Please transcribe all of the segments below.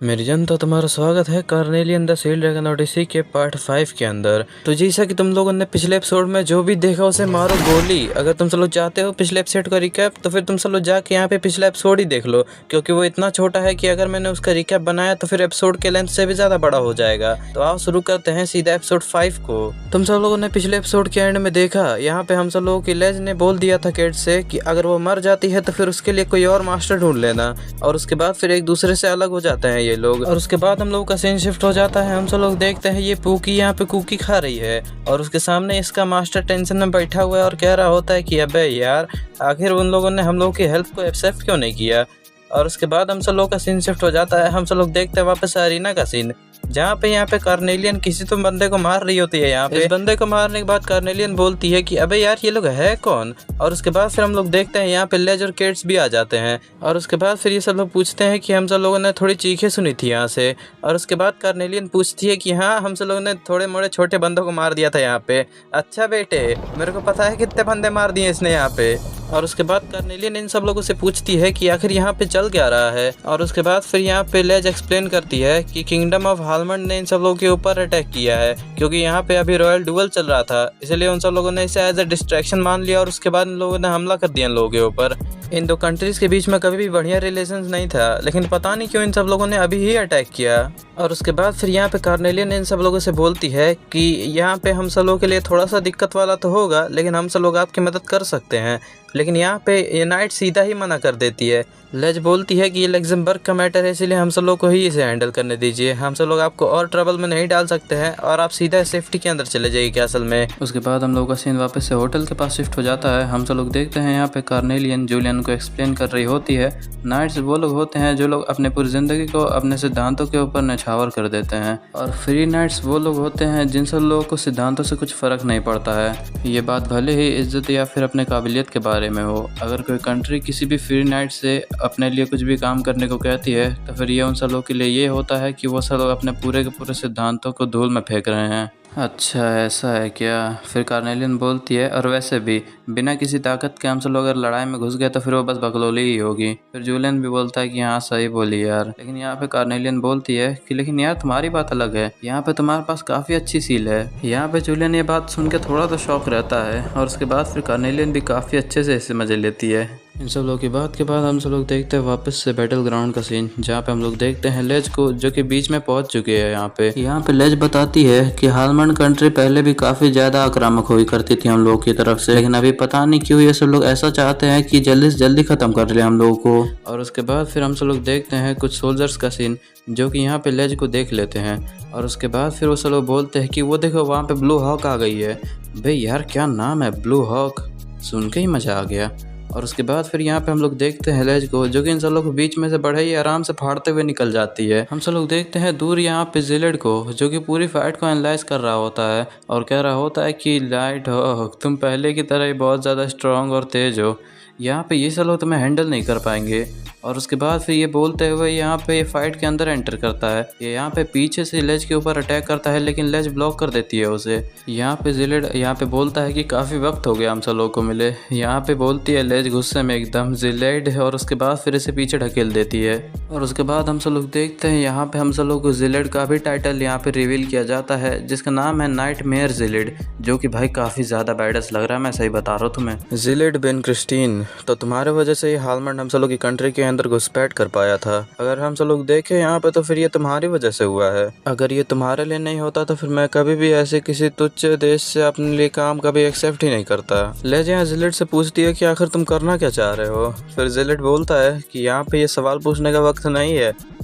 मेरी जन तो तुम्हारा स्वागत है Carnelian the Sealed Dragon Odyssey के पार्ट 5 के अंदर। तो जैसा कि तुम लोगों ने पिछले एपिसोड में जो भी देखा उसे मारो गोली। अगर तुम सब लोग चाहते हो पिछले एपिसोड का रिकैप तो फिर तुम सब लोग जाके यहाँ पे पिछला एपिसोड ही देख लो, क्योंकि वो इतना छोटा है कि अगर मैंने उसका रिकैप बनाया तो फिर एपिसोड के लेंथ से भी ज़्यादा बड़ा हो जाएगा। तो आओ शुरू करते हैं सीधा एपिसोड 5 को। तुम सब लोगों ने पिछले एपिसोड के एंड में देखा, यहाँ पे हम सब लोगों की लेज ने बोल दिया था केट से कि अगर वो मर जाती है तो फिर उसके लिए कोई और मास्टर ढूंढ लेना, और उसके बाद फिर एक दूसरे से अलग हो जाते हैं ये लोग। और उसके बाद हम लोग का सीन शिफ्ट हो जाता है। हम सब लोग देखते हैं ये पूकी यहाँ पे कुकी खा रही है और उसके सामने इसका मास्टर टेंशन में बैठा हुआ है और कह रहा होता है कि अबे यार आखिर उन लोगों ने हम लोग की हेल्प को एक्सेप्ट क्यों नहीं किया। और उसके बाद हम सब लोग का सीन शिफ्ट हो जाता है। हम सब लोग देखते हैं वापस अरीना का सीन, जहाँ पे यहाँ पे कार्नेलियन किसी तो बंदे को मार रही होती है। यहाँ पे इस बंदे को मारने के बाद कार्नेलियन बोलती है कि अबे यार ये लोग है कौन। और उसके बाद फिर हम लोग देखते हैं यहाँ पे लेज और केट्स भी आ जाते हैं। और उसके बाद फिर ये सब लोग पूछते हैं कि हम सब लोगों ने थोड़ी चीखें सुनी थी यहाँ से। और उसके बाद कार्नेलियन पूछती है कि हाँ हम सब लोगों ने थोड़े मोड़े छोटे बंदों को मार दिया था यहाँ पे। अच्छा बेटे मेरे को पता है कितने बंदे मार दिए इसने यहाँ पे। और उसके बाद कार्नेलियन इन सब लोगों से पूछती है कि आखिर यहाँ पे चल क्या रहा है। और उसके बाद फिर यहाँ पे लेज एक्सप्लेन करती है कि किंगडम ऑफ हालमंड ने इन सब लोगों के ऊपर अटैक किया है, क्योंकि यहाँ पे अभी रॉयल डुअल चल रहा था, इसलिए उन सब लोगों ने इसे एज ए डिस्ट्रैक्शन मान लिया और उसके बाद इन लोगों ने हमला कर दिया इन लोगों के ऊपर। इन दो कंट्रीज के बीच में कभी भी बढ़िया रिलेशंस नहीं था, लेकिन पता नहीं क्यों इन सब लोगों ने अभी ही अटैक किया। और उसके बाद फिर यहाँ पे कार्नेलियन इन सब लोगों से बोलती है कि यहाँ पे हम सब लोगों के लिए थोड़ा सा दिक्कत वाला तो होगा, लेकिन हम सब लोग आपकी मदद कर सकते हैं। लेकिन यहाँ पे ये नाइट सीधा ही मना कर देती है। लेज बोलती है कि ये लग्जमबर्ग का मैटर है, इसलिए हम सब लोग को ही इसे हैंडल करने दीजिए, हम सब लोग आपको और ट्रबल में नहीं डाल सकते हैं और आप सीधा सेफ्टी के अंदर चले जाइए कैसल में। उसके बाद हम लोग का सीन वापस से होटल के पास शिफ्ट हो जाता है। हम सब लोग देखते हैं यहाँ पे कार्नेलियन जूलियन को एक्सप्लेन कर रही होती है। नाइट्स वो लोग होते हैं जो लोग अपने पूरी जिंदगी को अपने सिद्धांतों के ऊपर नछावर कर देते हैं, और फ्री नाइट्स वो लोग होते हैं जिन सब लोगों को सिद्धांतों से कुछ फर्क नहीं पड़ता है। ये बात भले ही इज्जत या फिर अपने काबिलियत के बारे में हो, अगर कोई कंट्री किसी भी फ्री नाइट से अपने लिए कुछ भी काम करने को कहती है तो फिर ये उन सब लोगों के लिए ये होता है कि वो सब लोग अपने पूरे के पूरे सिद्धांतों को धूल में फेंक रहे हैं। अच्छा ऐसा है क्या। फिर कार्नेलियन बोलती है और वैसे भी बिना किसी ताकत के हम सब लोग अगर लड़ाई में घुस गए तो फिर वो बस बकलोली ही होगी। फिर जूलियन भी बोलता है कि हाँ सही बोली यार। लेकिन यहाँ पे कार्नेलियन बोलती है कि लेकिन यार तुम्हारी बात अलग है, यहाँ पे तुम्हारे पास काफ़ी अच्छी सील है। यहाँ पे जूलियन ये बात सुन के थोड़ा तो शौक रहता है, और उसके बाद फिर कार्नेलियन भी काफ़ी अच्छे से इसे मजे लेती है। इन सब लोगों की बात के बाद हम सब लोग देखते हैं वापस से बैटल ग्राउंड का सीन, जहाँ पे हम लोग देखते हैं लेज को जो कि बीच में पहुंच चुके हैं। यहाँ पे लेज बताती है कि हालमंड कंट्री पहले भी काफी ज्यादा आक्रामक हुई करती थी हम लोग की तरफ से, लेकिन अभी पता नहीं क्यों ये सब लोग ऐसा चाहते हैं कि जल्दी से जल्दी खत्म कर ले हम लोगों को। और उसके बाद फिर हम सब लोग देखते हैं कुछ सोल्जर्स का सीन जो कि यहाँ पे लेज को देख लेते हैं। और उसके बाद फिर वो सब लोग बोलते हैं कि वो देखो वहाँ पे ब्लू हॉक आ गई है। भाई यार क्या नाम है ब्लू हॉक, सुन के ही मजा आ गया। और उसके बाद फिर यहाँ पे हम लोग देखते हैं लेज को जो कि इन सब लोग के बीच में से बढ़े ही आराम से फाड़ते हुए निकल जाती है। हम सब लोग देखते हैं दूर यहाँ पे जिलेड को जो कि पूरी फाइट को एनालाइज कर रहा होता है और कह रहा होता है कि लाइट हो तुम पहले की तरह ही बहुत ज़्यादा स्ट्रांग और तेज हो, यहाँ पे ये सब लोग तुम्हें हैंडल नहीं कर पाएंगे। और उसके बाद फिर ये बोलते हुए यहाँ पे ये फाइट के अंदर एंटर करता है। ये यहाँ पे पीछे से लेज के ऊपर अटैक करता है, लेकिन लेज ब्लॉक कर देती है उसे। यहाँ पे जिलेड यहाँ पे बोलता है कि काफ़ी वक्त हो गया हम सब लोगों को मिले। यहाँ पे बोलती है लेज गुस्से में एकदम जिलेड, और उसके बाद फिर इसे पीछे ढकेल देती है। और उसके बाद हम सब लोग देखते हैं यहाँ पे हम सब लोग को जिलेड का भी टाइटल यहाँ पे रिवील किया जाता है, जिसका नाम है नाइटमेयर जिलेड, जो कि भाई काफ़ी ज़्यादा बैडस लग रहा है, मैं सही बता रहा हूँ तुम्हें। जिलेड बिन क्रिस्टीन, तो तुम्हारे वजह से ये हालमंड हम सब लोग की कंट्री के अंदर घुसपैठ कर पाया था। अगर हम सब लोग देखें यहाँ पे तो फिर ये तुम्हारी वजह से हुआ है। अगर ये तुम्हारे लिए नहीं होता तो फिर मैं कभी भी ऐसे किसी तुच्छ देश से अपने लिए काम कभी एक्सेप्ट ही नहीं करता। लेज यहाँ जिलेड से पूछती है कि आखिर तुम करना क्या चाह रहे हो। फिर जिलेड बोलता है कि यहाँ पे ये सवाल पूछने का वक्त नहीं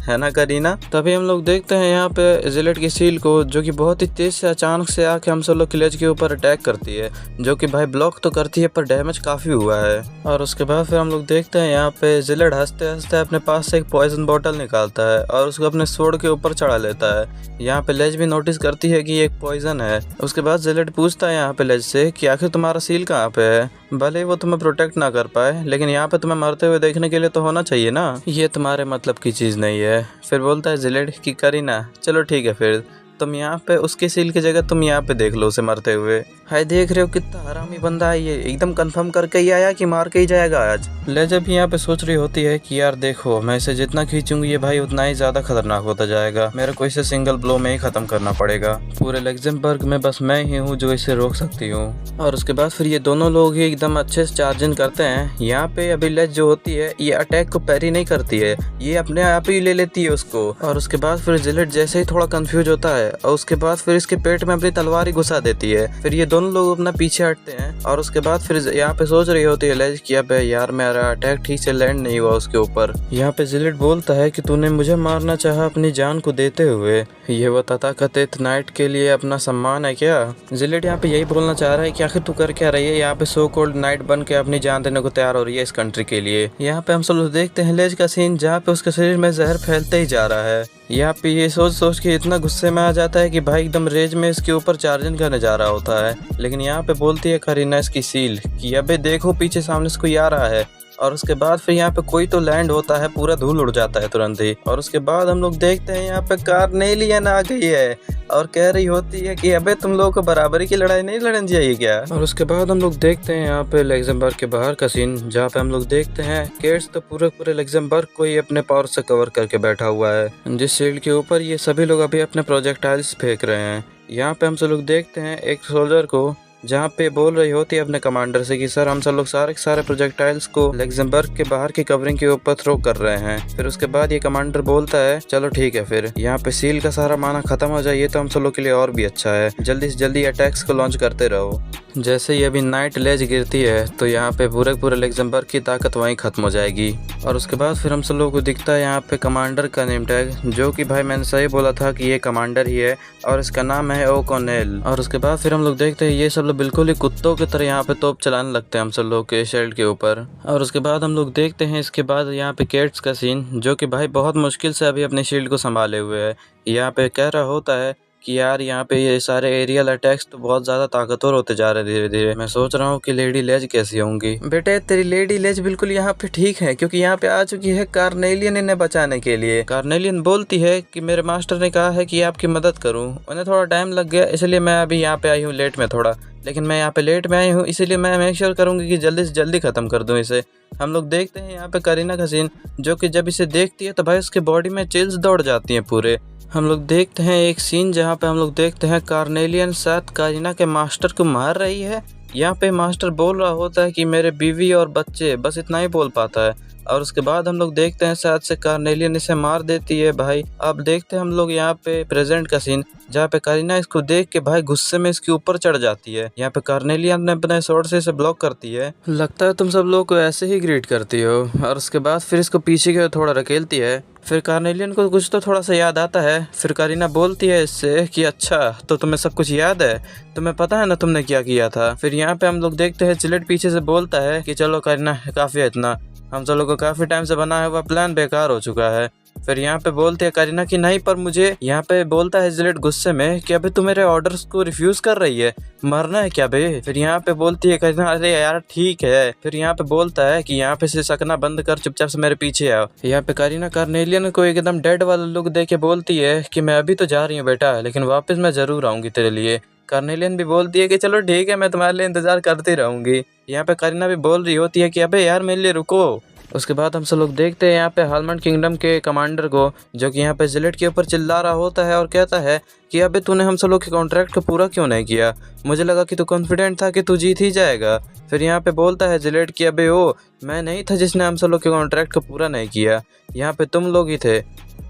है ना करीना। तभी हम लोग देखते हैं यहाँ पे जिलेड की सील को जो कि बहुत ही तेज से अचानक से आके हम सब लोग की लेज के ऊपर अटैक करती है, जो कि भाई ब्लॉक तो करती है पर डैमेज काफी हुआ है। और उसके बाद फिर हम लोग देखते हैं यहाँ पे जिलेड हंसते हंसते अपने पास से एक पॉइजन बॉटल निकालता है और उसको अपने स्वॉर्ड के ऊपर चढ़ा लेता है। यहाँ पे लेज भी नोटिस करती है कि ये एक पॉइजन है। उसके बाद जिलेड पूछता है यहाँ पे लेज से कि आखिर तुम्हारा सील कहाँ पे है। भले वो तुम्हें प्रोटेक्ट ना कर पाए, लेकिन यहाँ पे तुम्हें मरते हुए देखने के लिए तो होना चाहिए ना, ये तुम्हारे मतलब की चीज़ नहीं है। फिर बोलता है जिलेड कि करीना चलो ठीक है, फिर तुम यहाँ पे उसके सील की जगह तुम यहाँ पे देख लो उसे मरते हुए। हाय देख रहे हो कितना हरामी बंदा है ये, एकदम कंफर्म करके ही आया कि मार के ही जाएगा आज। लेजर भी यहाँ पे सोच रही होती है कि यार देखो मैं इसे जितना खींचूंगी ये भाई उतना ही ज्यादा खतरनाक होता जाएगा, मेरे को इसे सिंगल ब्लो में ही खत्म करना पड़ेगा। पूरे लग्जमबर्ग में बस मैं ही हूँ जो इसे रोक सकती हूँ। और उसके बाद फिर ये दोनों लोग ही एकदम अच्छे से चार्जिंग करते हैं। यहाँ पे अभी लेज जो होती है ये अटैक को पैरी नहीं करती है, ये अपने आप ही ले लेती है उसको। और उसके बाद फिर जिलेट जैसे ही थोड़ा कंफ्यूज होता है और उसके बाद फिर इसके पेट में अपनी तलवार ही घुसा देती है। फिर ये दोनों लोग अपना पीछे हटते हैं और उसके बाद फिर यहाँ पे सोच रही होती है लेज कि अब यार मेरा अटैक ठीक से लैंड नहीं हुआ उसके ऊपर। यहाँ पे जिलेट बोलता है कि तूने मुझे मारना चाहा अपनी जान को देते हुए, ये वो तथाकथित नाइट के लिए अपना सम्मान है क्या? जिलेट यहाँ पे यही बोलना चाह रहा है कि आखिर तू कर क्या रही है यहाँ पे, सो कोल्ड नाइट बन के अपनी जान देने को तैयार हो रही है इस कंट्री के लिए। यहाँ पे हम सब लोग देखते हैं लेज का सीन जहाँ पे उसके शरीर में जहर फैलते ही जा रहा है। यहाँ पे ये सोच सोच के इतना गुस्से में आ जाता है कि भाई एकदम रेज में इसके ऊपर चार्जिंग करने जा रहा होता है। लेकिन यहाँ पे बोलती है करीना इसकी सील कि अबे देखो पीछे सामने से कोई आ रहा है। और उसके बाद फिर यहाँ पे कोई तो लैंड होता है, पूरा धूल उड़ जाता है तुरंत ही। और उसके बाद हम लोग देखते हैं यहाँ पे कार्नेलियन आ गई है और कह रही होती है कि अबे तुम लोगों को बराबरी की लड़ाई नहीं लड़नी चाहिए क्या? और उसके बाद हम लोग देखते हैं यहाँ पे लग्जमबर्ग के बाहर का सीन जहाँ पे हम लोग देखते हैं केट्स तो पूरे लग्जमबर्ग को ही अपने पावर से कवर करके बैठा हुआ है, जिस शील्ड के ऊपर ये सभी लोग अभी अपने प्रोजेक्टाइल्स फेंक रहे हैं। यहाँ पे हम सब लोग देखते हैं एक सोल्जर को जहाँ पे बोल रही होती है अपने कमांडर से कि सर हम सब लोग सारे प्रोजेक्टाइल्स को लग्जमबर्ग के बाहर की कवरिंग के ऊपर थ्रो कर रहे हैं। फिर उसके बाद ये कमांडर बोलता है चलो ठीक है, फिर यहाँ पे सील का सारा माना खत्म हो जाए ये तो हम सब लोग के लिए और भी अच्छा है, जल्दी से जल्दी अटैक्स को लॉन्च करते रहो। जैसे ही अभी नाइट लेज गिरती है तो यहाँ पे पूरे लग्जमबर्ग की ताकत वहीं खत्म हो जाएगी। और उसके बाद फिर हम सब लोग को दिखता है यहाँ पे कमांडर का नेम टैग, जो कि भाई मैंने सही बोला था कि ये कमांडर ही है और इसका नाम है ओकॉनेल। और उसके बाद फिर हम लोग देखते हैं ये सब लोग बिल्कुल ही कुत्तों की तरह यहाँ पे तोप चलाने लगते हैं हम सब लोग के शील्ड के ऊपर। और उसके बाद हम लोग देखते हैं इसके बाद यहाँ पे केट्स का सीन, जो कि भाई बहुत मुश्किल से अभी अपने शील्ड को संभाले हुए है। यहाँ पे कह रहा होता है कि यार यहाँ पे ये सारे एरियल अटैक्स तो बहुत ज़्यादा ताकतवर होते जा रहे हैं धीरे धीरे, मैं सोच रहा हूँ कि लेडी लेज कैसी होंगी। बेटे तेरी लेडी लेज बिल्कुल यहाँ पे ठीक है क्योंकि यहाँ पे आ चुकी है कार्नेलियन इन्हें बचाने के लिए। कार्नेलियन बोलती है कि मेरे मास्टर ने कहा है कि आपकी मदद करूँ, उन्हें थोड़ा टाइम लग गया इसलिए मैं अभी यहाँ पे आई हूँ लेट में थोड़ा, लेकिन मैं यहाँ पे लेट में आई हूँ इसीलिए मैं मेक श्योर करूँगी कि जल्दी से जल्दी ख़त्म कर दूँ इसे। हम लोग देखते हैं यहाँ पे करीना का सीन, जो कि जब इसे देखती है तो भाई उसके बॉडी में चिल्स दौड़ जाती हैं पूरे। हम लोग देखते हैं एक सीन जहाँ पे हम लोग देखते हैं कार्नेलियन साथ करीना के मास्टर को मार रही है। यहाँ पे मास्टर बोल रहा होता है कि मेरे बीवी और बच्चे, बस इतना ही बोल पाता है। और उसके बाद हम लोग देखते हैं शायद से कार्नेलियन इसे मार देती है भाई। अब देखते हैं हम लोग यहाँ पे प्रेजेंट का सीन, जहाँ पे करीना इसको देख के भाई गुस्से में इसके ऊपर चढ़ जाती है। यहाँ पे कार्नेलियन ने अपने स्वॉर्ड से इसे ब्लॉक करती है। लगता है तुम सब लोग को ऐसे ही ग्रीट करती हो। और उसके बाद फिर इसको पीछे की ओर थोड़ा रकेलती है। फिर कार्नेलियन को कुछ तो थोड़ा सा याद आता है। फिर करीना बोलती है इससे कि अच्छा तो तुम्हें सब कुछ याद है, तुम्हें पता है ना तुमने क्या किया था। फिर यहाँ पे हम लोग देखते हैं जिलेट पीछे से बोलता है कि चलो करीना काफी है इतना, हम सब लोग को काफी टाइम से बनाया हुआ प्लान बेकार हो चुका है। फिर यहाँ पे बोलते हैं करीना कि नहीं पर मुझे, यहाँ पे बोलता है जिलेट गुस्से में कि अबे तू मेरे ऑर्डर्स को रिफ्यूज कर रही है, मरना है क्या बे? फिर यहाँ पे बोलती है करीना अरे यार ठीक है। फिर यहाँ पे बोलता है कि यहाँ पे से सकना बंद कर, चुपचाप से मेरे पीछे आओ। यहाँ पे करीना कार्नेलियन को एकदम डेड वाला लुक दे के बोलती है कि मैं अभी तो जा रही हूँ बेटा, लेकिन वापस मैं जरूर आऊंगी तेरे लिए। कार्नेलियन भी बोलती है कि चलो ठीक है मैं तुम्हारे लिए इंतजार करती रहूंगी। यहाँ पे करीना भी बोल रही होती है कि अबे यार मेरे लिए रुको। उसके बाद हम सब लोग देखते हैं यहाँ पे हालमंड किंगडम के कमांडर को, जो कि यहाँ पे जिलेट के ऊपर चिल्ला रहा होता है और कहता है कि अबे तूने हम सब लोग के कॉन्ट्रैक्ट को पूरा क्यों नहीं किया, मुझे लगा कि तू कॉन्फिडेंट था कि तू जीत ही जाएगा। फिर यहाँ पे बोलता है जिलेट कि अबे ओ मैं नहीं था जिसने हम सब लोग के कॉन्ट्रैक्ट को पूरा नहीं किया, यहाँ पे तुम लोग ही थे।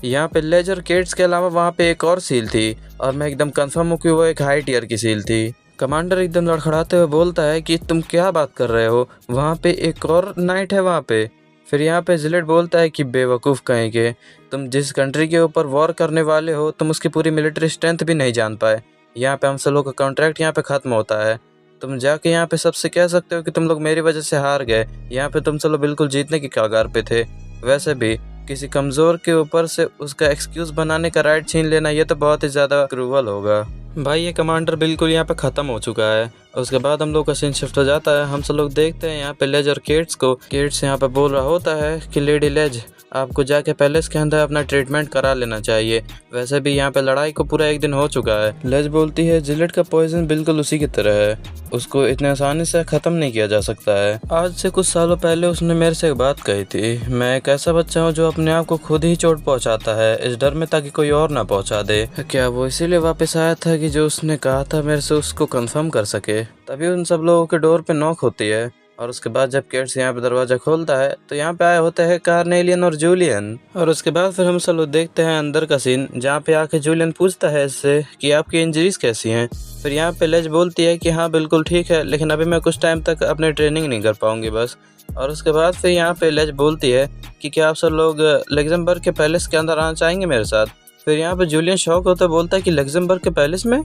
यहाँ पे लेजर केट्स के अलावा वहाँ पे एक और सील थी और मैं एकदम कंफर्म हूँ कि वो एक हाई टियर की सील थी। कमांडर एकदम लड़खड़ाते हुए बोलता है कि तुम क्या बात कर रहे हो, वहाँ पे एक और नाइट है वहाँ पे। फिर यहाँ पे जिलेट बोलता है कि बेवकूफ़ कहेंगे, तुम जिस कंट्री के ऊपर वॉर करने वाले हो तुम उसकी पूरी मिलिट्री स्ट्रेंथ भी नहीं जान पाए। यहाँ पे हम सब लोग का कॉन्ट्रैक्ट यहाँ पे ख़त्म होता है, तुम जाके यहाँ पे सबसे कह सकते हो कि तुम लोग मेरी वजह से हार गए। यहाँ पे तुम सब लोग बिल्कुल जीतने की कगार पे थे। वैसे भी किसी कमज़ोर के ऊपर से उसका एक्सक्यूज़ बनाने का राइट छीन लेना ये तो बहुत ही ज़्यादा क्रूवल होगा। भाई ये कमांडर बिल्कुल यहाँ पे ख़त्म हो चुका है। उसके बाद हम लोग का सीन शिफ्ट हो जाता है। हम सब लोग देखते हैं यहाँ पे लेज और केट्स को। केट्स यहाँ पे बोल रहा होता है कि लेडी लेज आपको जाके पैलेस के अंदर अपना ट्रीटमेंट करा लेना चाहिए। वैसे भी यहाँ पे लड़ाई को पूरा 1 दिन हो चुका है। लेज बोलती है जिलेट का पॉइजन बिल्कुल उसी की तरह है, उसको इतने आसानी से ख़त्म नहीं किया जा सकता है। आज से कुछ सालों पहले उसने मेरे से एक बात कही थी, मैं एक ऐसा बच्चा हूँ जो अपने आप को खुद ही चोट पहुँचाता है इस डर में ताकि कोई और ना पहुँचा दे। क्या वो इसीलिए वापस आया था कि जो उसने कहा था मेरे से उसको कंफर्म कर सके? तभी उन सब लोगों के डोर पे नॉक होती है और उसके बाद जब केट्स यहाँ पे दरवाजा खोलता है तो यहाँ पे आए होते हैं कार्नेलियन और जूलियन। और उसके बाद फिर हम सब लोग देखते हैं अंदर का सीन, जहाँ पे आके जूलियन पूछता है इससे कि आपकी इंजरीज कैसी हैं। फिर यहाँ पे लेज बोलती है कि हाँ बिल्कुल ठीक है, लेकिन अभी मैं कुछ टाइम तक अपने ट्रेनिंग नहीं कर पाऊंगी बस। और उसके बाद फिर यहाँ पे लेज बोलती है कि क्या आप सब लोग लग्जमबर्ग के पैलेस के अंदर आना चाहेंगे मेरे साथ। फिर यहाँ पे जूलियन शॉक होता बोलता है कि लग्जमबर्ग के पैलेस में?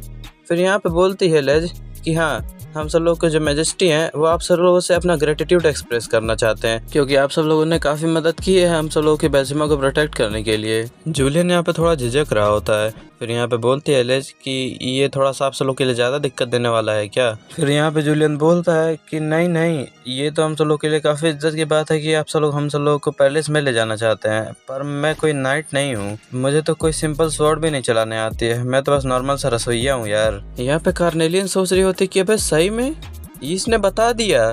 फिर यहाँ पे बोलती है लेज कि हाँ, हम सब लोग के जो मैजेस्टी हैं वो आप सब लोगों से अपना ग्रेटिट्यूड एक्सप्रेस करना चाहते हैं, क्योंकि आप सब लोगों ने काफ़ी मदद की है हम सब लोगों की बेल्सिमा को प्रोटेक्ट करने के लिए। जूलियन यहाँ पे थोड़ा झिझक रहा होता है। फिर यहाँ पे बोलती है लेज कि ये थोड़ा सा आप सब लोग के लिए ज़्यादा दिक्कत देने वाला है क्या? फिर यहाँ पे जूलियन बोलता है कि नहीं नहीं, ये तो हम सब लोग के लिए काफ़ी इज्जत की बात है कि आप सब लोग हम सब लोगों को पैलेस में ले जाना चाहते हैं, पर मैं कोई नाइट नहीं हूँ, मुझे तो कोई सिंपल स्वॉर्ड भी नहीं चलाने आती है, मैं तो बस नॉर्मल सा रसोइया हूँ यार। यहाँ पे कार्नेलियन सोच रही होती कि अबे सही में इसने बता दिया।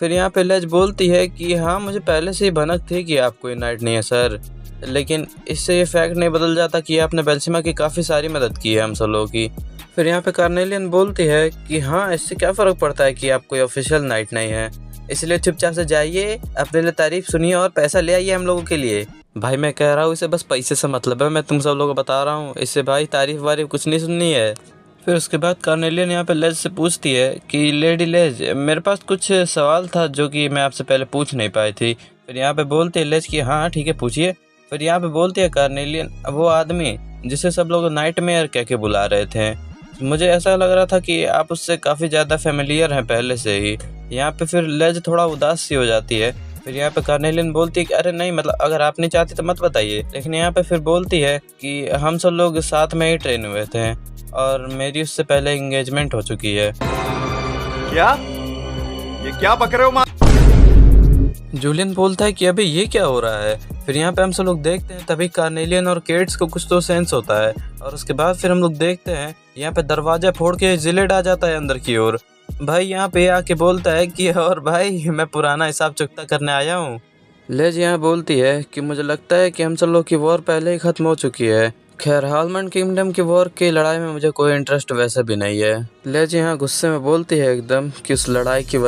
फिर यहाँ पे लेज बोलती है कि हाँ मुझे पहले से ही भनक थी कि आप कोई नाइट नहीं है सर, लेकिन इससे ये फैक्ट नहीं बदल जाता कि आपने बेल्सिमा की काफ़ी सारी मदद की है हम सब लोगों की। फिर यहाँ पे कार्नेलियन बोलती है कि हाँ इससे क्या फ़र्क पड़ता है कि आप कोई ऑफिशियल नाइट नहीं है, इसलिए चुपचाप से जाइए, अपने लिए तारीफ सुनिए और पैसा ले आइए हम लोगों के लिए। भाई मैं कह रहा हूँ इसे बस पैसे से मतलब है, मैं तुम सब लोगों को बता रहा हूँ, इससे भाई तारीफ वारीफ कुछ नहीं सुननी है। फिर उसके बाद कार्नेलियन यहाँ पे लेज से पूछती है कि लेडी लेज मेरे पास कुछ सवाल था जो कि मैं आपसे पहले पूछ नहीं पाई थी। फिर यहाँ पे बोलती है लेज कि हाँ ठीक है पूछिए। फिर यहाँ पे बोलती है कार्नेलियन वो आदमी जिसे सब लोग नाइटमेयर कह के बुला रहे थे, मुझे ऐसा लग रहा था कि आप उससे काफ़ी ज़्यादा फेमिलियर हैं पहले से ही। यहाँ पे फिर लेज थोड़ा उदास सी हो जाती है। फिर यहाँ पे कार्नेलियन बोलती है कि अरे नहीं मतलब अगर आप नहीं चाहती तो मत बताइए, लेकिन यहाँ पे फिर बोलती है कि हम सब लोग साथ में ही ट्रेन हुए थे और मेरी उससे पहले एंगेजमेंट हो चुकी है। क्या? ये क्या बक रहे हो माँ? जूलियन बोलता है कि अभी ये क्या हो रहा है। फिर यहाँ पे हम सब लोग देखते हैं तभी कार्नेलियन और केट्स को कुछ तो सेंस होता है और उसके बाद फिर हम लोग देखते हैं यहाँ पे दरवाजा फोड़ के जिलेट आ जाता है अंदर की ओर। भाई यहाँ पे आके बोलता है कि और भाई मैं पुराना हिसाब चुकता करने आया हूँ। लेज यहाँ बोलती है कि मुझे लगता है कि हम सब लोग की वॉर पहले ही ख़त्म हो चुकी है। खैर हालमंड किंगडम की वॉर की लड़ाई में मुझे कोई इंटरेस्ट वैसे भी नहीं है। लेज यहाँ गुस्से में बोलती है एकदम कि उस लड़ाई की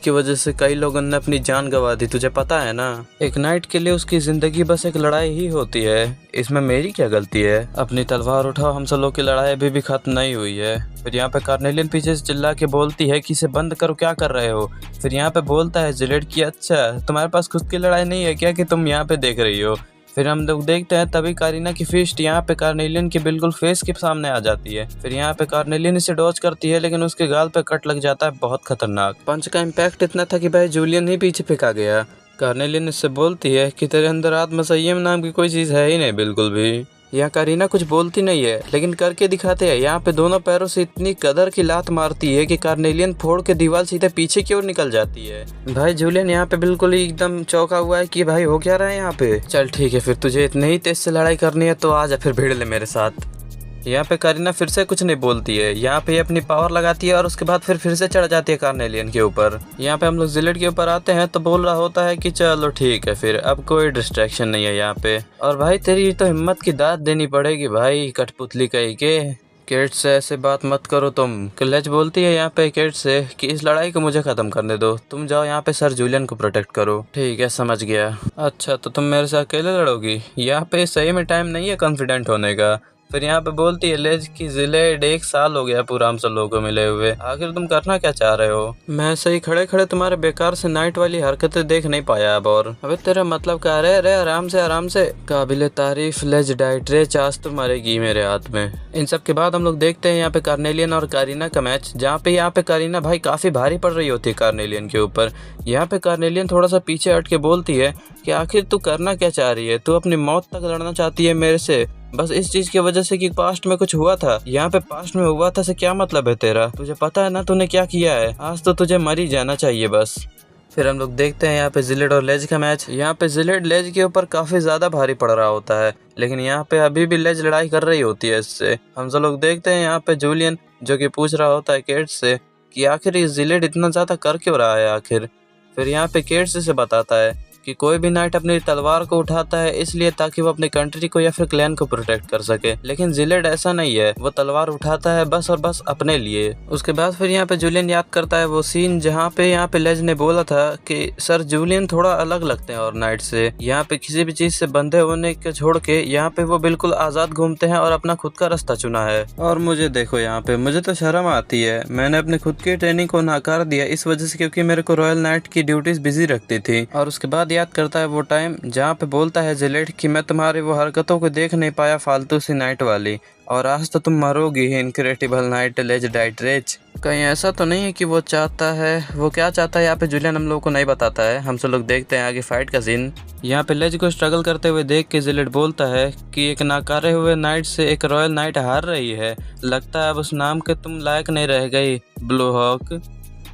वजह से कई लोगों ने अपनी जान गंवा दी, तुझे पता है ना। एक नाइट के लिए उसकी ज़िंदगी बस एक लड़ाई ही होती है, इसमें मेरी क्या गलती है। अपनी तलवार उठाओ, हम सब लोग की लड़ाई अभी भी खत्म नहीं हुई है। फिर यहाँ पे कार्नेलियन पीछे से चिल्ला के बोलती है कि इसे बंद करो, क्या कर रहे हो। फिर यहाँ पे बोलता है जिलेट की अच्छा तुम्हारे पास खुद की लड़ाई नहीं है क्या कि तुम यहाँ पे देख रही हो। फिर हम लोग देखते हैं तभी कारीना की फिस्ट यहाँ पे कार्नेलियन के बिल्कुल फेस के सामने आ जाती है। फिर यहाँ पे कार्नेलियन इसे डॉज करती है लेकिन उसके गाल पे कट लग जाता है बहुत खतरनाक। पंच का इम्पैक्ट इतना था कि भाई जूलियन ही पीछे फेंका गया। कार्नेलियन इससे बोलती है कि तेरे अंदर आत्मसंयम नाम की कोई चीज़ है ही नहीं बिल्कुल भी। यहाँ कारीना कुछ बोलती नहीं है लेकिन करके दिखाते हैं। यहाँ पे दोनों पैरों से इतनी कदर की लात मारती है कि कार्नेलियन फोड़ के दीवार सीधे पीछे की ओर निकल जाती है। भाई जूलियन यहाँ पे बिल्कुल ही एकदम चौंका हुआ है कि भाई हो क्या रहा है यहाँ पे। चल ठीक है फिर तुझे इतने ही तेज से लड़ाई करनी है तो आजा फिर भिड़ ले मेरे साथ। यहाँ पे कारीना फिर से कुछ नहीं बोलती है। यहाँ पे अपनी पावर लगाती है और उसके बाद फिर से चढ़ जाती है कार्नेलियन के ऊपर। यहाँ पे हम लोग जिलेट के ऊपर आते हैं तो बोल रहा होता है कि चलो ठीक है फिर अब कोई डिस्ट्रैक्शन नहीं है यहाँ पे। और भाई तेरी तो हिम्मत की दाद देनी पड़ेगी भाई कठपुतली कहीं के। केट से ऐसे बात मत करो तुम। लेज बोलती है यहाँ पे केट से कि इस लड़ाई को मुझे खत्म करने दो, तुम जाओ यहाँ पे सर जूलियन को प्रोटेक्ट करो। ठीक है समझ गया। अच्छा तो तुम मेरे से अकेले लड़ोगी, यहाँ पे सही में टाइम नहीं है कॉन्फिडेंट होने का। फिर यहाँ पे बोलती है लेज की जिलेट 1 साल हो गया पूरा हम सब लोगों को मिले हुए, आखिर तुम करना क्या चाह रहे हो। मैं सही खड़े खड़े तुम्हारे बेकार से नाइट वाली हरकतें देख नहीं पाया अब। और अबे तेरा मतलब क्या रे आराम से काबिले तारीफ लेज डाइट्रेच आज तो मरेगी मेरे हाथ में। इन सब के बाद हम लोग देखते हैं यहाँ पे कार्नेलियन और कारीना का मैच, जहाँ पे यहाँ पे कारीना भाई काफी भारी पड़ रही होती है कार्नेलियन के ऊपर। यहाँ पे कार्नेलियन थोड़ा सा पीछे हट के बोलती है कि आखिर तू करना क्या चाह रही है, तू अपनी मौत तक लड़ना चाहती है मेरे से बस इस चीज की वजह से कि पास्ट में कुछ हुआ था। यहाँ पे पास्ट में हुआ था से क्या मतलब है तेरा, तुझे पता है ना तूने क्या किया है, आज तो तुझे मर ही जाना चाहिए बस। फिर हम लोग देखते हैं यहाँ पे जिलेट और लेज का मैच। यहाँ पे जिलेट लेज के ऊपर काफ़ी ज़्यादा भारी पड़ रहा होता है, लेकिन यहाँ पे अभी भी लेज लड़ाई कर रही होती है इससे। हम सब लोग देखते हैं यहाँ पे जूलियन जो कि पूछ रहा होता है केट्स से कि आखिर ये जिलेट इतना ज़्यादा कर क्यों रहा है आखिर। फिर यहाँ पे केट्स इसे बताता है कि कोई भी नाइट अपनी तलवार को उठाता है इसलिए ताकि वो अपनी कंट्री को या फिर क्लैन को प्रोटेक्ट कर सके, लेकिन जिलेट ऐसा नहीं है, वो तलवार उठाता है बस और बस अपने लिए। उसके बाद फिर यहाँ पे जूलियन याद करता है वो सीन जहाँ पे यहाँ पे लेज ने बोला था कि सर जूलियन थोड़ा अलग लगते हैं और नाइट से, यहाँ पे किसी भी चीज से बंधे होने के छोड़ के यहाँ पे वो बिल्कुल आजाद घूमते हैं और अपना खुद का रास्ता चुना है। और मुझे देखो यहाँ पे मुझे तो शर्म आती है, मैंने अपने खुद की ट्रेनिंग को नकार दिया इस वजह से क्योंकि मेरे को रॉयल नाइट की ड्यूटीज बिजी रखती थी। और उसके बाद याद करता है वो टाइम जहाँ पे बोलता है जिलेट कि मैं तुम्हारी वो हरकतों को देख नहीं पाया फालतू सी नाइट वाली, और आज तो तुम मरोगी ही इनक्रेडिबल नाइट लेज डाइट्रेज। कहीं ऐसा तो नहीं है कि वो चाहता है, वो क्या चाहता है यहाँ पे जूलियन हम लोग को नहीं बताता है। हम सब लोग देखते हैं आगे फाइट का सीन। यहाँ पे लेज को स्ट्रगल करते हुए देख के जिलेट बोलता है कि एक नाकारे हुए नाइट से एक रॉयल नाइट हार रही है, लगता है अब उस नाम के तुम लायक नहीं रह गई ब्लू हॉक।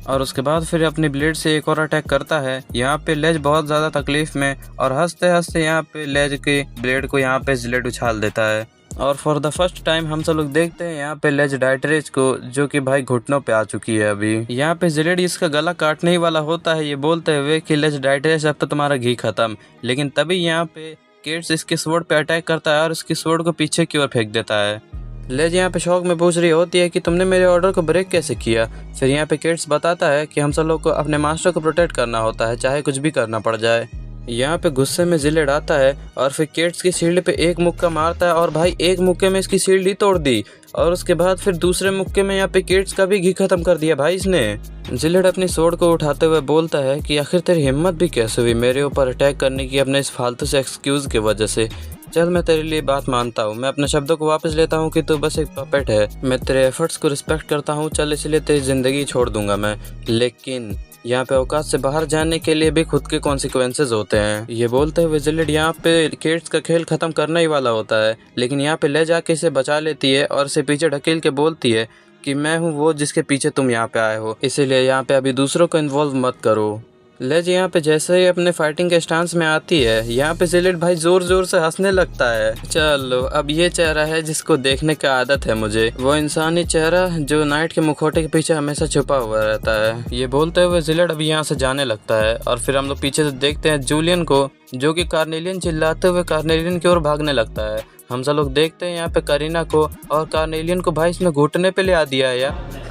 और उसके बाद फिर अपनी ब्लेड से एक और अटैक करता है। यहाँ पे लेज बहुत ज़्यादा तकलीफ में और हंसते हंसते यहाँ पे लेज के ब्लेड को यहाँ पे जिलेट उछाल देता है। और फॉर द फर्स्ट टाइम हम सब लोग देखते हैं यहाँ पे लेज डाइट्रेज को जो कि भाई घुटनों पे आ चुकी है अभी। यहाँ पे जिलेट इसका गला काटने ही वाला होता है ये बोलते हुए कि लेज डाइट्रेज अब तो तुम्हारा घी खत्म, लेकिन तभी यहाँ पे केट्स इसके स्वॉर्ड पे अटैक करता है और इसकी स्वॉर्ड को पीछे की ओर फेंक देता है। लेज यहाँ पे शौक में पूछ रही होती है कि तुमने मेरे ऑर्डर को ब्रेक कैसे किया। फिर यहाँ पे केट्स बताता है कि हम सब लोग को अपने मास्टर को प्रोटेक्ट करना होता है चाहे कुछ भी करना पड़ जाए। यहाँ पे गुस्से में जिलेट आता है और फिर केट्स की शील्ड पे एक मुक्का मारता है और भाई एक मुक्के में इसकी शील्ड ही तोड़ दी। और उसके बाद फिर दूसरे मुक्के में यहाँ पे केट्स का भी घी खत्म कर दिया भाई इसने। जिलेट अपनी सोर्ड को उठाते हुए बोलता है कि आखिर तेरी हिम्मत भी कैसे हुई मेरे ऊपर अटैक करने की अपने इस फालतू से एक्सक्यूज की वजह से। चल मैं तेरे लिए बात मानता हूँ, मैं अपने शब्दों को वापस लेता हूँ कि तू बस एक पपेट है, मैं तेरे एफर्ट्स को रिस्पेक्ट करता हूँ, चल इसलिए तेरी ज़िंदगी छोड़ दूंगा मैं, लेकिन यहाँ पे औकात से बाहर जाने के लिए भी खुद के कॉन्सिक्वेंसेज होते हैं। ये बोलते हुए जिलेट यहाँ पे केट्स का खेल खत्म करने ही वाला होता है, लेकिन यहाँ पे ले जाके इसे बचा लेती है और इसे पीछे ढकेल के बोलती है कि मैं हूँ वो जिसके पीछे तुम यहाँ पे आए हो, इसीलिए यहाँ पे अभी दूसरों को इन्वॉल्व मत करो। लेज यहाँ पे जैसे ही अपने फाइटिंग के स्टांस में आती है यहाँ पे जिलेट भाई जोर जोर से हंसने लगता है। चलो अब ये चेहरा है जिसको देखने का आदत है मुझे, वो इंसानी चेहरा जो नाइट के मुखौटे के पीछे हमेशा छुपा हुआ रहता है। ये बोलते हुए जिलेट अभी यहाँ से जाने लगता है और फिर हम लोग पीछे से देखते हैं जूलियन को जो कि कार्नेलियन चिल्लाते हुए कार्नेलियन की ओर भागने लगता है। हम सब लोग देखते हैं यहाँ पे करीना को और कार्नेलियन को भाई इसने घुटने पे ले आ दिया है यार।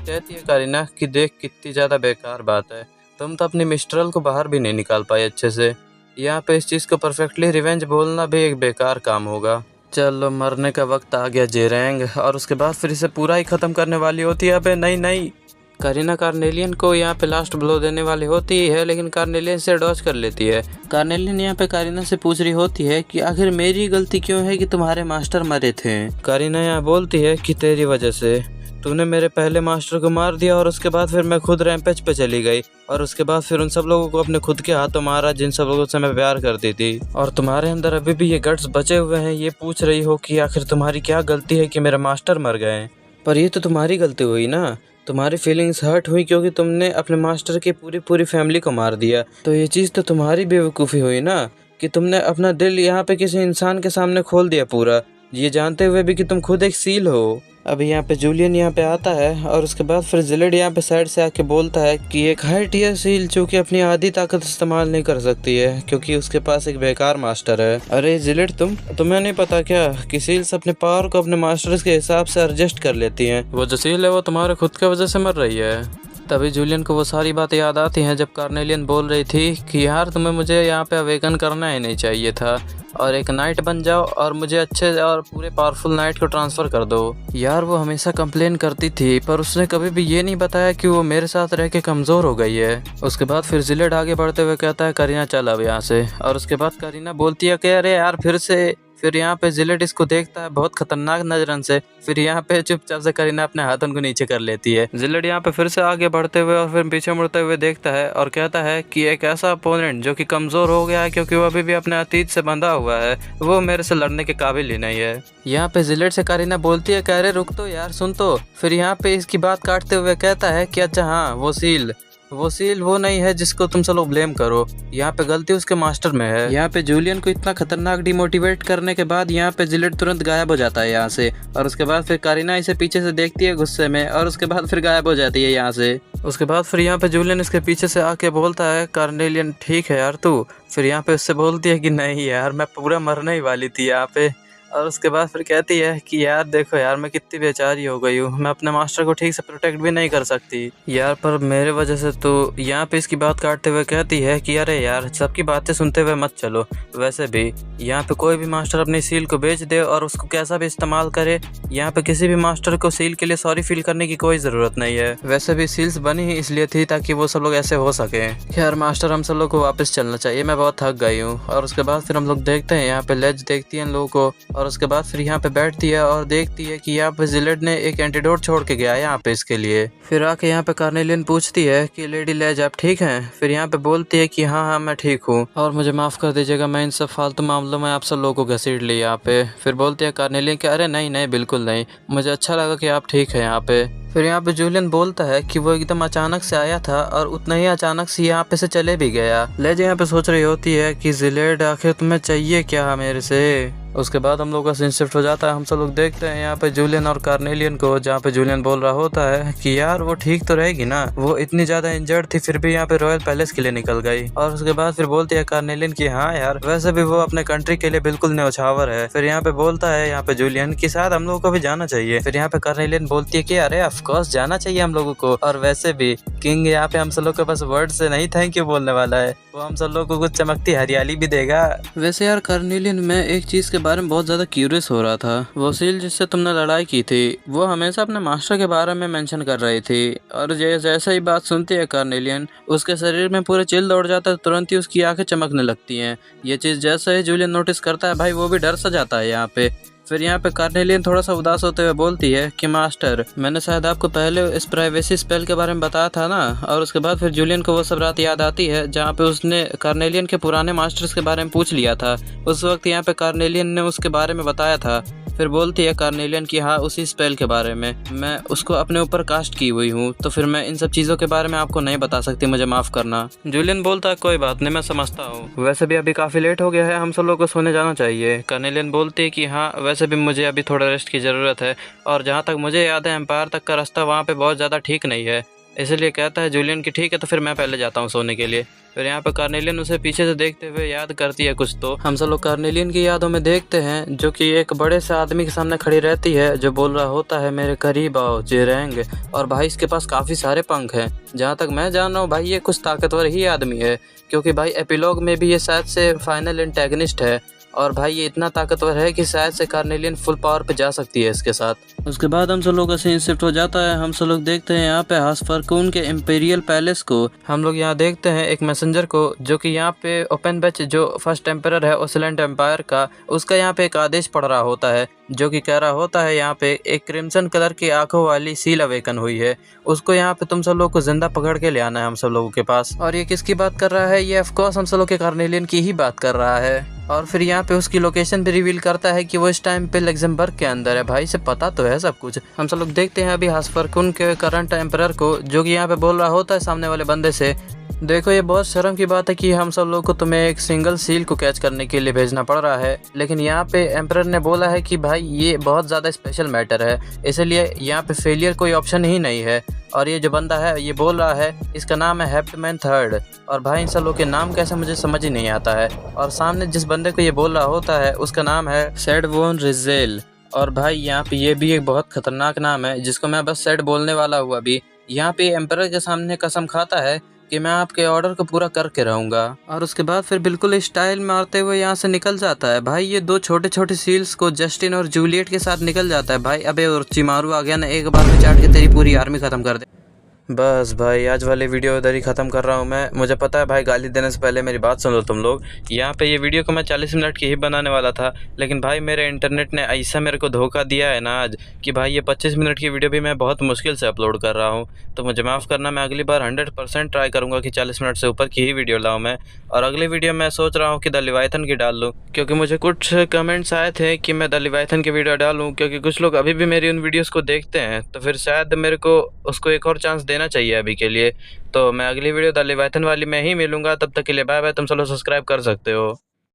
कहती है करीना कि देख कितनी ज़्यादा बेकार बात है, तुम तो अपनी मिस्ट्रल को बाहर भी नहीं निकाल पाए अच्छे से, यहाँ पे इस चीज़ को परफेक्टली रिवेंज बोलना भी एक बेकार काम होगा। चलो मरने का वक्त आ गया जेरेंग। और उसके बाद फिर इसे पूरा ही ख़त्म करने वाली होती है। अबे नहीं, करीना कार्नेलियन को यहाँ पे लास्ट ब्लो देने वाली होती है, लेकिन कार्नेलियन से डॉज कर लेती है। कार्नेलियन यहाँ पे करीना से पूछ रही होती है कि आखिर मेरी गलती क्यों है कि तुम्हारे मास्टर मरे थे। करीना यहाँ बोलती है कि तेरी वजह से तूने मेरे पहले मास्टर को मार दिया और उसके बाद फिर मैं खुद रैंपेज पे चली गई और उसके बाद फिर उन सब लोगों को अपने खुद के हाथों मारा जिन सब लोगों से मैं प्यार करती थी, और तुम्हारे अंदर अभी भी ये गट्स बचे हुए हैं। ये पूछ रही हो कि आखिर तुम्हारी क्या गलती है कि मेरे मास्टर मर गए, पर ये तो तुम्हारी गलती हुई ना, तुम्हारी फीलिंग्स हर्ट हुई क्योंकि तुमने अपने मास्टर की पूरी फैमिली को मार दिया, तो ये चीज़ तो तुम्हारी बेवकूफ़ी हुई ना कि तुमने अपना दिल यहाँ पे किसी इंसान के सामने खोल दिया पूरा, ये जानते हुए भी कि तुम खुद एक सील हो। अभी यहाँ पे जूलियन यहाँ पे आता है और उसके बाद फिर जिलेट यहाँ पे साइड से आके बोलता है कि एक हाई टियर सील जो कि अपनी आधी ताकत इस्तेमाल नहीं कर सकती है क्योंकि उसके पास एक बेकार मास्टर है। अरे जिलेट तुम्हें नहीं पता क्या कि सील्स अपने पावर को अपने मास्टर्स के हिसाब से एडजस्ट कर लेती हैं, वो जो सील है वो तुम्हारे खुद के वजह से मर रही है। तभी जूलियन को वो सारी बातें याद आती हैं जब कार्नेलियन बोल रही थी कि यार तुम्हें मुझे यहाँ पे अवेकन करना ही नहीं चाहिए था और एक नाइट बन जाओ और मुझे अच्छे और पूरे पावरफुल नाइट को ट्रांसफ़र कर दो। यार वो हमेशा कंप्लेन करती थी पर उसने कभी भी ये नहीं बताया कि वो मेरे साथ रह के कमज़ोर हो गई है। उसके बाद फिर जिलेट आगे बढ़ते हुए कहता है करीना चल अब यहाँ से, और उसके बाद करीना बोलती है कि अरे यार फिर यहाँ पे जिलेट इसको देखता है बहुत खतरनाक नजरन से। फिर यहाँ पे चुपचाप से करीना अपने हाथ उनको नीचे कर लेती है। जिलेट यहाँ पे फिर से आगे बढ़ते हुए और फिर पीछे मुड़ते हुए देखता है और कहता है कि एक ऐसा अपोनेंट जो कि कमजोर हो गया है क्योंकि वो अभी भी अपने अतीत से बंधा हुआ है, वो मेरे से लड़ने के काबिल ही नहीं है। यहाँ पे जिलेट से करीना बोलती है, कह रहे रुक तो यार, सुन तो। फिर यहाँ पे इसकी बात काटते हुए कहता है कि अच्छा हाँ, वो सील वो नहीं है जिसको तुम सब लोग ब्लेम करो, यहाँ पे गलती उसके मास्टर में है। यहाँ पे जूलियन को इतना खतरनाक डिमोटिवेट करने के बाद यहाँ पे जिलेट तुरंत गायब हो जाता है यहाँ से। और उसके बाद फिर करीना इसे पीछे से देखती है गुस्से में और उसके बाद फिर गायब हो जाती है यहाँ से। उसके बाद फिर यहाँ पे जूलियन इसके पीछे से आके बोलता है, कार्नेलियन ठीक है यार तू। फिर यहाँ पे उससे बोलती है कि नहीं यार, मैं पूरा मरने ही वाली थी यहाँ पे। और उसके बाद फिर कहती है कि यार देखो यार, मैं कितनी बेचारी हो गई हूँ, मैं अपने मास्टर को ठीक से प्रोटेक्ट भी नहीं कर सकती यार, पर मेरे वजह से तो। यहाँ पे इसकी बात काटते हुए कहती है कि अरे यार, सबकी बातें सुनते हुए मत चलो। वैसे भी यहाँ पे कोई भी मास्टर अपनी सील को बेच दे और उसको कैसा भी इस्तेमाल करे, यहाँ पे किसी भी मास्टर को सील के लिए सॉरी फील करने की कोई ज़रूरत नहीं है। वैसे भी सील्स बनी ही इसलिए थी ताकि वो सब लोग ऐसे हो सके। खैर मास्टर, हम सब लोग को वापस चलना चाहिए, मैं बहुत थक गई हूँ। और उसके बाद फिर हम लोग देखते हैं यहाँ पे लेज देखती है इन लोगों को और उसके बाद फिर यहाँ पे बैठती है और देखती है कि यहाँ पे जिलेट ने एक एंटीडोट छोड़ के गया है यहाँ पे इसके लिए। फिर आके यहाँ पे कार्नेलियन पूछती है कि लेडी लेज आप ठीक हैं? फिर यहाँ पे बोलती है कि हाँ मैं ठीक हूँ और मुझे माफ़ कर दीजिएगा, मैं इन सब फालतू मामलों में आप सब लोगों को घसीट ली यहाँ पे। फिर बोलती है कार्नेलियन कि अरे नहीं नहीं, बिल्कुल नहीं, मुझे अच्छा लगा कि आप ठीक है यहाँ पे। फिर यहाँ पे जूलियन बोलता है कि वो एकदम अचानक से आया था और उतना ही अचानक से यहाँ पे से चले भी गया। लेज यहाँ पे सोच रही होती है कि जिलेट आखिर तुम्हें चाहिए क्या मेरे से। उसके बाद हम लोग का सीन शिफ्ट हो जाता है। हम सब लोग देखते हैं यहाँ पे जूलियन और कार्नेलियन को, जहाँ पे जूलियन बोल रहा होता है कि यार वो ठीक तो रहेगी ना, वो इतनी ज्यादा इंजर्ड थी फिर भी यहाँ पे रॉयल पैलेस के लिए निकल गई। और उसके बाद फिर बोलती है कार्नेलियन कि हाँ यार, वैसे भी वो अपने कंट्री के लिए बिल्कुल न्यौछावर है। फिर यहाँ पे बोलता है यहाँ पे जूलियन कि शायद हम लोगों को भी जाना चाहिए। फिर यहाँ पे कार्नेलियन बोलती है कि अरे ऑफकोर्स जाना चाहिए हम लोगों को, और वैसे भी किंग यहाँ पे हम सब लोग के पास वर्ड से नहीं थैंक यू बोलने वाला है, वो हम सब लोग को कुछ चमकती हरियाली भी देगा। वैसे यार कार्नेलियन, मैं एक चीज के बारे में बहुत ज्यादा क्यूरियस हो रहा था। वो सील जिससे तुमने लड़ाई की थी, वो हमेशा अपने मास्टर के बारे में मेंशन कर रही थी, और जैसे ही बात सुनती है कार्नेलियन, उसके शरीर में पूरे चिल दौड़ जाता है, तुरंत ही उसकी आंखें चमकने लगती हैं। ये चीज जैसे ही जूलियन नोटिस करता है, भाई वो भी डर सा जाता है यहाँ पे। फिर यहाँ पे कार्नेलियन थोड़ा सा उदास होते हुए बोलती है कि मास्टर, मैंने शायद आपको पहले इस प्राइवेसी स्पेल के बारे में बताया था ना। और उसके बाद फिर जूलियन को वो सब रात याद आती है जहाँ पे उसने कार्नेलियन के पुराने मास्टर्स के बारे में पूछ लिया था। उस वक्त यहाँ पे कार्नेलियन ने उसके बारे में बताया था। फिर बोलती है कार्नेलियन कि हाँ, उसी स्पेल के बारे में, मैं उसको अपने ऊपर कास्ट की हुई हूँ, तो फिर मैं इन सब चीज़ों के बारे में आपको नहीं बता सकती, मुझे माफ़ करना। जूलियन बोलता है कोई बात नहीं, मैं समझता हूँ, वैसे भी अभी काफ़ी लेट हो गया है, हम सब लोग को सोने जाना चाहिए। कार्नेलियन बोलती है कि हाँ, वैसे भी मुझे अभी थोड़ा रेस्ट की ज़रूरत है, और जहाँ तक मुझे याद है एम्पायर तक का रास्ता वहाँ पर बहुत ज़्यादा ठीक नहीं है। इसलिए कहता है जूलियन कि ठीक है, तो फिर मैं पहले जाता हूँ सोने के लिए। फिर यहाँ पे कार्नेलियन उसे पीछे से देखते हुए याद करती है कुछ। तो हम सब लोग कार्नेलियन की यादों में देखते हैं, जो कि एक बड़े से आदमी के सामने खड़ी रहती है, जो बोल रहा होता है मेरे करीब आओ जेरेंग। और भाई इसके पास काफ़ी सारे पंख हैं, जहाँ तक मैं जान रहा हूँ भाई ये कुछ ताकतवर ही आदमी है, क्योंकि भाई एपिलॉग में भी ये शायद से फाइनल एंटेगनिस्ट है। और भाई ये इतना ताकतवर है कि शायद से कार्नेलियन फुल पावर पे जा सकती है इसके साथ। उसके बाद हम सब लोग का सीन शिफ्ट हो जाता है। हम सब लोग देखते हैं यहाँ पे हास्फरकून के इम्पीरियल पैलेस को। हम लोग यहाँ देखते हैं एक मैसेंजर को, जो कि यहाँ पे ओपन बैच जो फर्स्ट एम्परर है ओसलेंट एम्पायर का, उसका यहाँ पे एक आदेश पढ़ रहा होता है, जो कि कह रहा होता है यहाँ पे एक क्रिम्सन कलर की आंखों वाली सील अवेकन हुई है, उसको यहाँ पे तुम सब लोग को जिंदा पकड़ के ले आना है हम सब लोगों के पास। और ये किसकी बात कर रहा है? ये ऑफकोर्स हम सब लोग के कार्नेलियन की ही बात कर रहा है। और फिर यहाँ पे उसकी लोकेशन भी रिवील करता है कि वो इस टाइम पे लग्जमबर्ग के अंदर है। भाई से पता तो है सब कुछ। हम सब लोग देखते हैं अभी हास्फरकून के करंट एम्परर को, जो कि यहाँ पे बोल रहा होता है सामने वाले बंदे से, देखो ये बहुत शर्म की बात है कि हम सब लोग को तुम्हें एक सिंगल सील को कैच करने के लिए भेजना पड़ रहा है, लेकिन यहाँ पे एम्परर ने बोला है कि भाई ये बहुत ज़्यादा स्पेशल मैटर है, इसलिए यहाँ पे फेलियर कोई ऑप्शन ही नहीं है। और ये जो बंदा है ये बोल रहा है, इसका नाम है हेप्टमैन थर्ड। और भाई इन सब लोग के नाम कैसे मुझे समझ ही नहीं आता है। और सामने जिस बंदे को ये बोल रहा होता है उसका नाम है सेड वोन रिजेल। और भाई यहाँ पे ये भी एक बहुत खतरनाक नाम है, जिसको मैं बस सेड बोलने वाला हुआ भी यहाँ पे एम्परर के सामने कसम खाता है कि मैं आपके ऑर्डर को पूरा करके रहूँगा। और उसके बाद फिर बिल्कुल स्टाइल मारते हुए यहाँ से निकल जाता है। भाई ये दो छोटे छोटे सील्स को जस्टिन और जूलियट के साथ निकल जाता है। भाई अबे और चिमारू आ गया ना, एक बार में चाट के तेरी पूरी आर्मी खत्म कर दे। बस भाई आज वाली वीडियो इधर ही ख़त्म कर रहा हूँ मैं। मुझे पता है भाई, गाली देने से पहले मेरी बात सुन लो तुम लोग। यहाँ पे ये वीडियो को मैं 40 मिनट की ही बनाने वाला था, लेकिन भाई मेरे इंटरनेट ने ऐसा मेरे को धोखा दिया है ना आज कि भाई ये 25 मिनट की वीडियो भी मैं बहुत मुश्किल से अपलोड कर रहा हूँ। तो मुझे माफ़ करना, मैं अगली बार 100% ट्राई करूँगा कि 40 मिनट से ऊपर की ही वीडियो लाऊँ मैं। और अगली वीडियो मैं सोच रहा हूँ कि द लिवाइथन की डाल लूँ, क्योंकि मुझे कुछ कमेंट्स आए थे कि मैं द लिवाइथन की वीडियो डालूँ, क्योंकि कुछ लोग अभी भी मेरी उन वीडियोज़ को देखते हैं। तो फिर शायद मेरे को उसको एक और चांस देना चाहिए अभी के लिए। तो मैं अगली वीडियो द लिवाइथन वाली में ही मिलूँगा, तब तक के लिए बाय बाय। तुम सब लोग सब्सक्राइब कर सकते हो।